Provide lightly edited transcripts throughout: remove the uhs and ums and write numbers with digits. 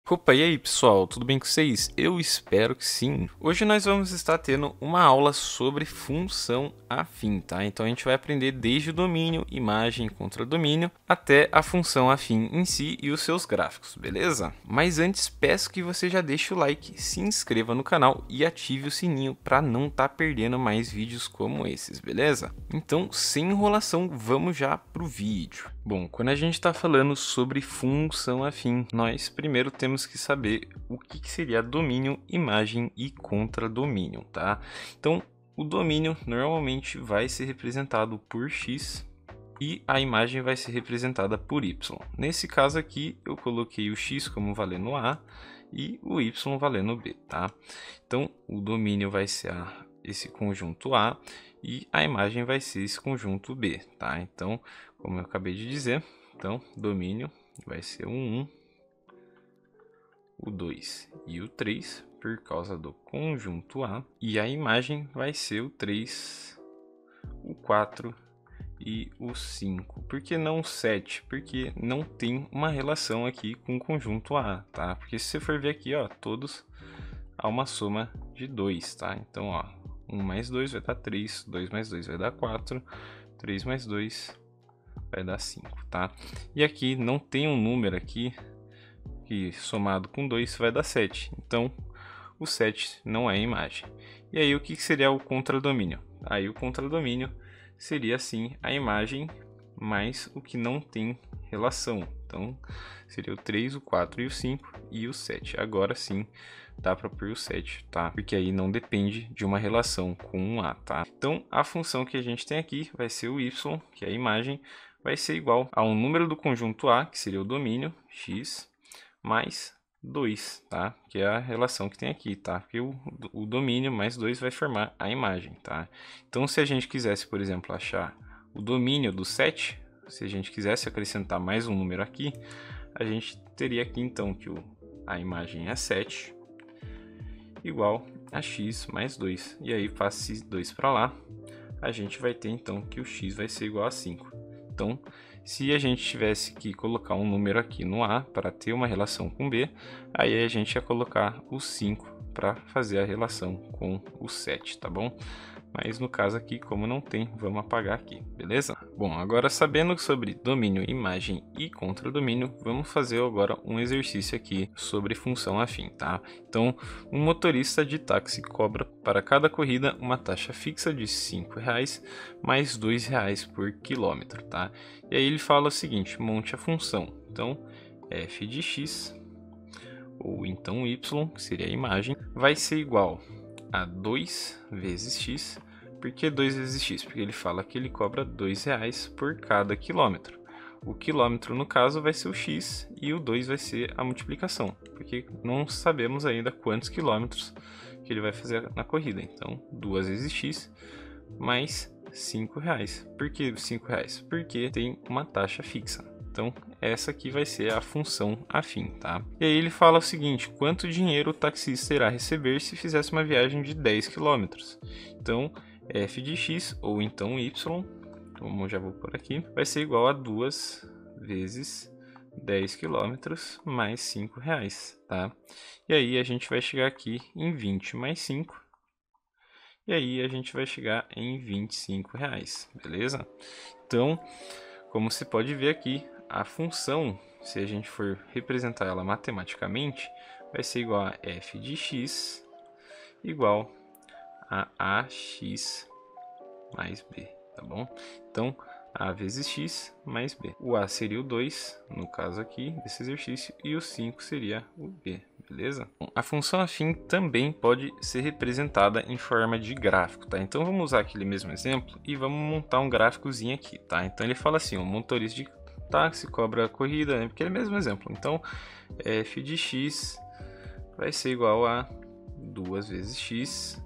Opa, e aí pessoal, tudo bem com vocês? Eu espero que sim. Hoje nós vamos estar tendo uma aula sobre função afim, tá? Então a gente vai aprender desde o domínio, imagem contra domínio, até a função afim em si e os seus gráficos, beleza? Mas antes peço que você já deixe o like, se inscreva no canal e ative o sininho para não estar perdendo mais vídeos como esses, beleza? Então, sem enrolação, vamos já pro vídeo. Bom, quando a gente está falando sobre função afim, nós primeiro temos que saber o que seria domínio, imagem e contradomínio, tá? Então, o domínio normalmente vai ser representado por x e a imagem vai ser representada por y. Nesse caso aqui, eu coloquei o x como valendo a e o y valendo b, tá? Então, o domínio vai ser esse conjunto A e a imagem vai ser esse conjunto B, tá? Então, como eu acabei de dizer, então, domínio vai ser o 1, o 2 e o 3, por causa do conjunto A, e a imagem vai ser o 3, o 4 e o 5. Por que não o 7? Porque não tem uma relação aqui com o conjunto A, tá? Porque se você for ver aqui, ó, todos há uma soma de 2, tá? Então, ó, 1 mais 2 vai dar 3, 2 mais 2 vai dar 4, 3 mais 2 vai dar 5, tá? E aqui não tem um número aqui que somado com 2 vai dar 7. Então, o 7 não é a imagem. E aí, o que seria o contradomínio? Aí, o contradomínio seria, assim, a imagem mais o que não tem relação. Então, seria o 3, o 4 e o 5 e o 7. Agora sim, dá para pôr o 7, tá? Porque aí não depende de uma relação com um A, tá? Então, a função que a gente tem aqui vai ser o y, que é a imagem, vai ser igual ao número do conjunto A, que seria o domínio, x, mais 2, tá? Que é a relação que tem aqui, tá? Porque o domínio mais 2 vai formar a imagem, tá? Então, se a gente quisesse, por exemplo, achar o domínio do 7, se a gente quisesse acrescentar mais um número aqui, a gente teria aqui, então, que a imagem é 7, igual a x mais 2. E aí, passa esse 2 para lá, a gente vai ter, então, que o x vai ser igual a 5. Então, se a gente tivesse que colocar um número aqui no A para ter uma relação com B, aí a gente ia colocar o 5 para fazer a relação com o 7, tá bom? Mas no caso aqui, como não tem, vamos apagar aqui, beleza? Bom, agora sabendo sobre domínio, imagem e contradomínio, vamos fazer agora um exercício aqui sobre função afim, tá? Então, um motorista de táxi cobra para cada corrida uma taxa fixa de R$ 5,00 mais R$ 2,00 por quilômetro, tá? E aí ele fala o seguinte, monte a função. Então, f de x, ou então y, que seria a imagem, vai ser igual a 2 vezes x. Por que 2 vezes x? Porque ele fala que ele cobra R$ 2,00 por cada quilômetro. O quilômetro, no caso, vai ser o x e o 2 vai ser a multiplicação, porque não sabemos ainda quantos quilômetros que ele vai fazer na corrida. Então, 2 vezes x mais R$ 5,00. Por que R$ 5,00? Porque tem uma taxa fixa. Então, essa aqui vai ser a função afim, tá? E aí ele fala o seguinte, quanto dinheiro o taxista irá receber se fizesse uma viagem de 10 km? Então, f de x, ou então y, como eu já vou por aqui, vai ser igual a 2 vezes 10 km mais R$ 5,00, tá? E aí a gente vai chegar aqui em 20 mais 5, e aí a gente vai chegar em R$ 25,00, beleza? Então, como você pode ver aqui, a função, se a gente for representar ela matematicamente, vai ser igual a f de x igual a ax mais b, tá bom? Então, a vezes x mais b. O a seria o 2, no caso aqui, desse exercício, e o 5 seria o b, beleza? Bom, a função afim também pode ser representada em forma de gráfico, tá? Então, vamos usar aquele mesmo exemplo e vamos montar um gráficozinho aqui, tá? Então, ele fala assim, o motorista de táxi cobra a corrida, né? Porque é o mesmo exemplo. Então, f de x vai ser igual a 2 vezes x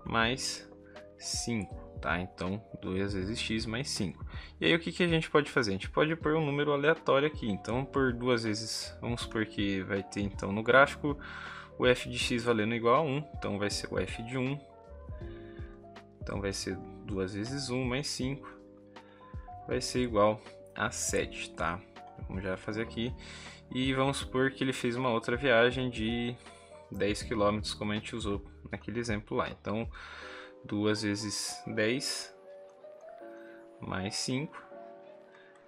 mais 5, tá? Então, 2 vezes x mais 5. E aí, o que a gente pode fazer? A gente pode pôr um número aleatório aqui. Então, por 2 vezes, vamos supor que vai ter, então, no gráfico, o f de x valendo igual a 1. Então, vai ser o f de 1. Então, vai ser 2 vezes 1 mais 5. Vai ser igual a 7, tá? Vamos já fazer aqui. E vamos supor que ele fez uma outra viagem de 10 km, como a gente usou naquele exemplo lá. Então, 2 vezes 10 mais 5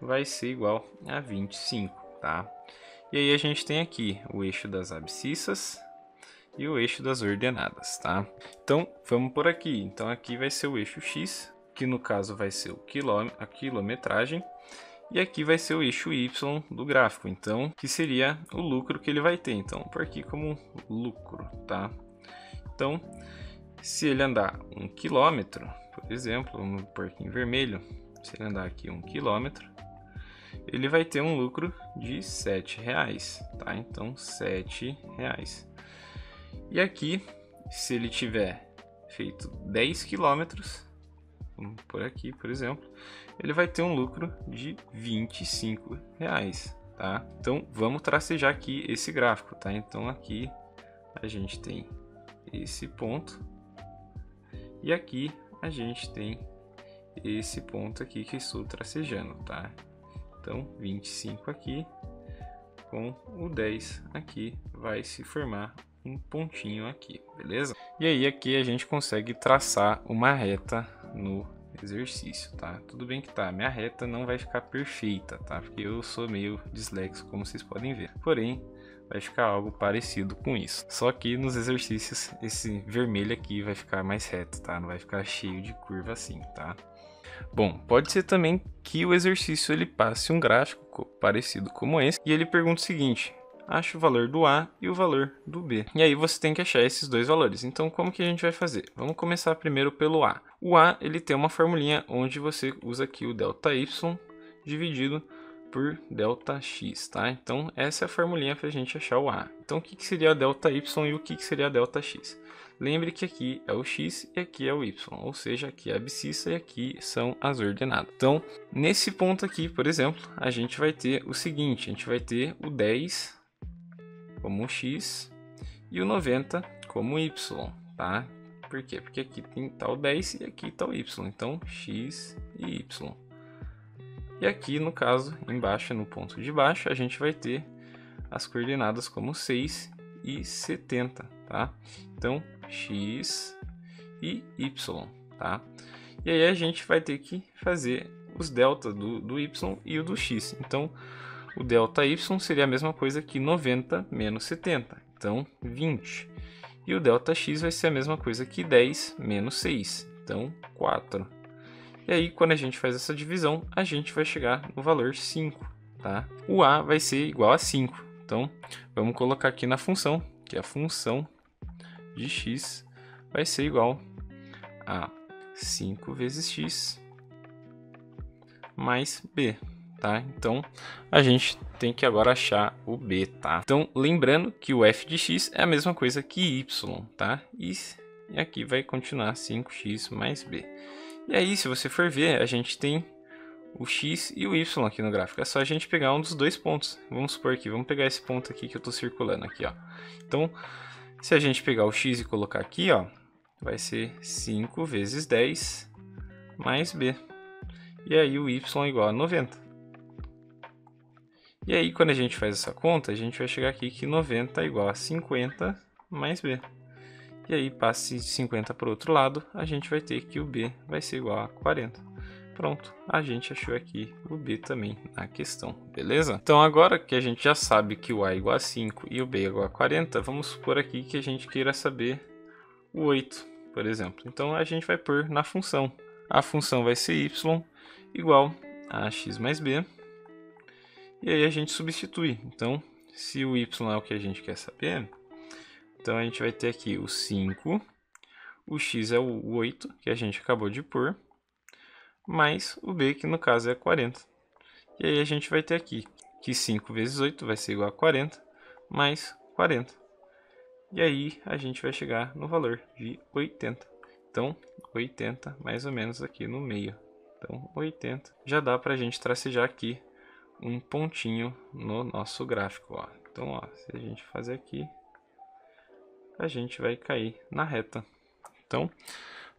vai ser igual a 25, tá? E aí a gente tem aqui o eixo das abscissas e o eixo das ordenadas, tá? Então, vamos por aqui. Então, aqui vai ser o eixo X, que no caso vai ser a quilometragem, e aqui vai ser o eixo Y do gráfico, então, que seria o lucro que ele vai ter. Então, por aqui como lucro, tá? Então, se ele andar 1 km, por exemplo, vamos pôr aqui em vermelho, se ele andar aqui 1 km, ele vai ter um lucro de R$ 7,00, tá? Então, R$ 7,00. E aqui, se ele tiver feito 10 km, vamos por aqui, por exemplo, ele vai ter um lucro de R$ 25,00, tá? Então, vamos tracejar aqui esse gráfico, tá? Então, aqui a gente tem esse ponto e aqui a gente tem esse ponto aqui que estou tracejando, tá? Então, 25 aqui com o 10 aqui vai se formar um pontinho aqui, beleza? E aí aqui a gente consegue traçar uma reta no exercício, tá? Tudo bem que tá, minha reta não vai ficar perfeita, tá? Porque eu sou meio disléxico, como vocês podem ver. Porém, vai ficar algo parecido com isso. Só que nos exercícios, esse vermelho aqui vai ficar mais reto, tá? Não vai ficar cheio de curva assim, tá? Bom, pode ser também que o exercício ele passe um gráfico parecido como esse e ele pergunta o seguinte: acha o valor do A e o valor do B. E aí você tem que achar esses dois valores. Então, como que a gente vai fazer? Vamos começar primeiro pelo A. O A, ele tem uma formulinha onde você usa aqui o ΔY dividido por ΔX, tá? Então, essa é a formulinha para a gente achar o A. Então, o que seria a ΔY e o que seria a ΔX? Lembre que aqui é o X e aqui é o Y, ou seja, aqui é a abscissa e aqui são as ordenadas. Então, nesse ponto aqui, por exemplo, a gente vai ter o seguinte, a gente vai ter o 10 como X e o 90 como Y, tá? Por quê? Porque aqui tá o 10 e aqui tá o Y, então X e Y. E aqui, no caso, embaixo, no ponto de baixo, a gente vai ter as coordenadas como 6 e 70, tá? Então, X e Y, tá? E aí a gente vai ter que fazer os deltas do Y e o do X. Então, o ΔY seria a mesma coisa que 90 menos 70, então 20. E o ΔX vai ser a mesma coisa que 10 menos 6, então 4. E aí, quando a gente faz essa divisão, a gente vai chegar no valor 5, tá? O A vai ser igual a 5. Então, vamos colocar aqui na função, que a função de x vai ser igual a 5 vezes x mais b, tá? Então, a gente tem que agora achar o b, tá? Então, lembrando que o f de x é a mesma coisa que y, tá? E aqui vai continuar 5x mais b. E aí, se você for ver, a gente tem o x e o y aqui no gráfico. É só a gente pegar um dos dois pontos. Vamos supor aqui, vamos pegar esse ponto aqui que eu estou circulando aqui, ó. Então, se a gente pegar o x e colocar aqui, ó, vai ser 5 vezes 10 mais b. E aí o y é igual a 90. E aí, quando a gente faz essa conta, a gente vai chegar aqui que 90 é igual a 50 mais b. E aí, passe 50 para o outro lado, a gente vai ter que o b vai ser igual a 40. Pronto, a gente achou aqui o b também na questão, beleza? Então, agora que a gente já sabe que o a é igual a 5 e o b é igual a 40, vamos supor aqui que a gente queira saber o 8, por exemplo. Então, a gente vai pôr na função. A função vai ser y igual a x mais b. E aí a gente substitui. Então, se o y é o que a gente quer saber, então a gente vai ter aqui o 5, o x é o 8, que a gente acabou de pôr, mais o b, que no caso é 40. E aí a gente vai ter aqui que 5 vezes 8 vai ser igual a 40, mais 40. E aí a gente vai chegar no valor de 80. Então, 80 mais ou menos aqui no meio. Então, 80. Já dá para a gente tracejar aqui um pontinho no nosso gráfico, ó. Então, ó, se a gente fazer aqui, a gente vai cair na reta. Então,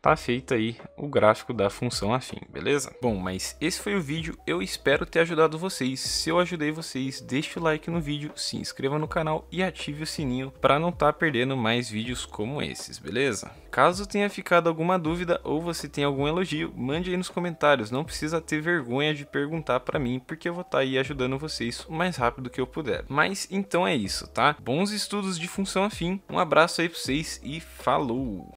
tá feito aí o gráfico da função afim, beleza? Bom, mas esse foi o vídeo, eu espero ter ajudado vocês. Se eu ajudei vocês, deixe o like no vídeo, se inscreva no canal e ative o sininho para não estar perdendo mais vídeos como esses, beleza? Caso tenha ficado alguma dúvida ou você tenha algum elogio, mande aí nos comentários, não precisa ter vergonha de perguntar para mim, porque eu vou estar aí ajudando vocês o mais rápido que eu puder. Mas então é isso, tá? Bons estudos de função afim, um abraço aí pra vocês e falou!